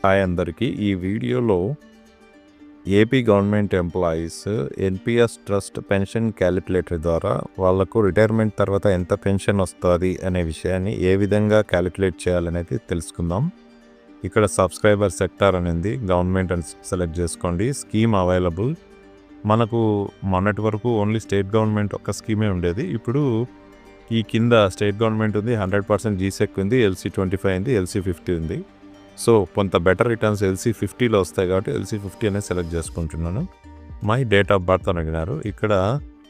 Hi అందరికీ. ఈ వీడియోలో AP government employees NPS trust pension calculator ద్వారా వాళ్ళకు రిటైర్మెంట్ తర్వాత ఎంత పెన్షన్ వస్తుంది అనే విషయాన్ని ఏ విధంగా క్యాలిక్యులేట్ చేయాలనేది తెలుసుకుందాం. ఇక్కడ సబ్స్క్రైబర్ సెక్టార్ అనేది గవర్నమెంట్ అని సెలెక్ట్ చేసుకోండి. Scheme available. మనకు మొన్నటి వరకు ఓన్లీ స్టేట్ గవర్నమెంట్ ఒక్క స్కీమే ఉండేది. ఇప్పుడు ఈ కింద స్టేట్ గవర్నమెంట్ ఉంది, 100% జీసెక్ ఉంది, LC25 ఉంది, LC50 ఉంది. సో కొంత బెటర్ రిటర్న్స్ LC50లో వస్తాయి కాబట్టి LC50 అనేది సెలెక్ట్ చేసుకుంటున్నాను. మై డేట్ ఆఫ్ బర్త్ అని అడిగినారు. ఇక్కడ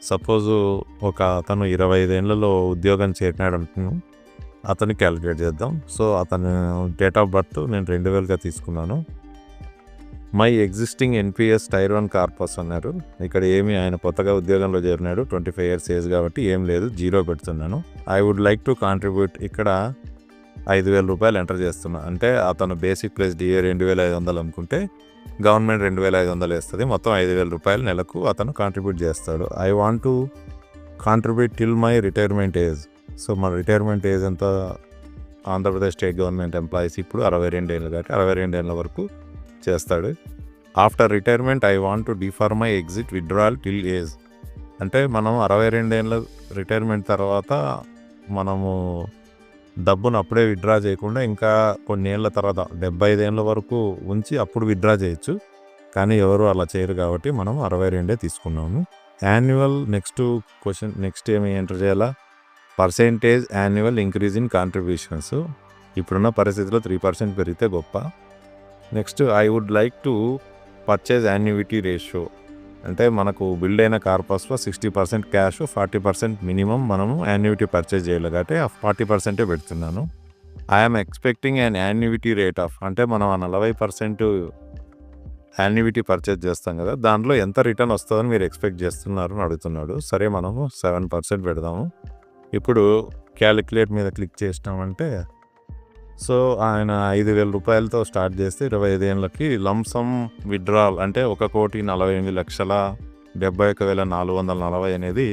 సపోజు ఒక అతను 25 ఏళ్లలో ఉద్యోగం చేరినాడు అంటున్నాను, అతన్ని క్యాలిక్యులేట్ చేద్దాం. సో అతను డేట్ ఆఫ్ బర్త్ నేను 2000గా తీసుకున్నాను. My existing NPS tier 1 corpus అన్నారు. ఇక్కడ ఏమి ఆయన కొత్తగా ఉద్యోగంలో చేరినాడు, 25 years ఏజ్ కాబట్టి ఏం లేదు, 0 పెడుతున్నాను. I would like to contribute. ఇక్కడ 5,000 రూపాయలు ఎంటర్ చేస్తున్నా. అంటే అతను బేసిక్ ప్లస్ డిఏ 2,500 అనుకుంటే గవర్నమెంట్ 2,500 వేస్తుంది. మొత్తం 5,000 రూపాయలు నెలకు అతను కాంట్రిబ్యూట్ చేస్తాడు. I want to contribute till my retirement age. So మన రిటైర్మెంట్ ఏజ్ ఎంత? ఆంధ్రప్రదేశ్ స్టేట్ గవర్నమెంట్ ఎంప్లాయీస్ ఇప్పుడు 62 ఏళ్ళు కాబట్టి 62 ఏళ్ళ వరకు చేస్తాడు. After retirement I want to differ my exit withdrawal till age. అంటే మనం 62 ఏళ్ళ రిటైర్మెంట్ తర్వాత మనము డబ్బును అప్పుడే విత్డ్రా చేయకుండా ఇంకా కొన్ని ఏళ్ళ తర్వాత 75 ఏళ్ళ వరకు ఉంచి అప్పుడు విత్డ్రా చేయొచ్చు. కానీ ఎవరు అలా చేయరు కాబట్టి మనం 62 తీసుకున్నాము. యాన్యువల్ నెక్స్ట్ ఏమి ఎంటర్ చేయాలా? Percentage annual increase in contributions. ఇప్పుడున్న పరిస్థితిలో 3% పెరిగితే గొప్ప. Next I would like to purchase annuity ratio. అంటే మనకు బిల్డ్ అయిన కార్పస్లో 60% క్యాష్, 40% మినిమం మనము యాన్యువిటీ పర్చేజ్ చేయాలి కాబట్టి ఆ 40% పెడుతున్నాను. I'm expecting an యాన్యువిటీ rate of, అంటే మనం ఆ 40% యాన్యువిటీ పర్చేజ్ చేస్తాం కదా, దాంట్లో ఎంత రిటర్న్ వస్తుందని మీరు ఎక్స్పెక్ట్ చేస్తున్నారు అని అడుగుతున్నాడు. సరే మనము 7% పెడదాము. ఇప్పుడు క్యాలిక్యులేట్ మీద క్లిక్ చేసినామంటే సో ఆయన 5,000 రూపాయలతో స్టార్ట్ చేస్తే 25 ఏళ్ళకి లంసమ్ విత్డ్రాల్ అంటే 1,48,71,440 అనేది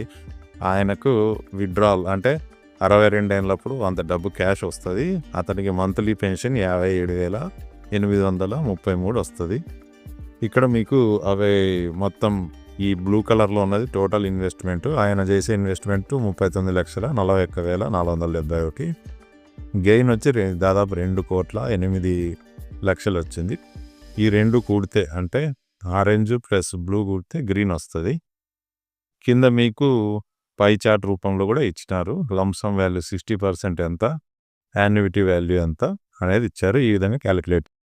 ఆయనకు విత్డ్రాల్ అంటే 62 ఏళ్ళప్పుడు అంత డబ్బు క్యాష్ వస్తుంది. అతనికి మంత్లీ పెన్షన్ 57,833 వస్తుంది. ఇక్కడ మీకు అవి మొత్తం ఈ బ్లూ కలర్లో ఉన్నది టోటల్ ఇన్వెస్ట్మెంట్. ఆయన చేసే ఇన్వెస్ట్మెంట్ 39,41,471. గెయిన్ వచ్చి దాదాపు 2,08,00,000 వచ్చింది. ఈ రెండు కూడితే అంటే ఆరెంజ్ ప్లస్ బ్లూ కూడితే గ్రీన్ వస్తుంది. కింద మీకు పై చార్ట్ రూపంలో కూడా ఇచ్చినారు. లంసమ్ వాల్యూ 60% ఎంత, యాన్యువిటీ వాల్యూ ఎంత అనేది ఇచ్చారు. ఈ విధంగా క్యాలిక్యులేట్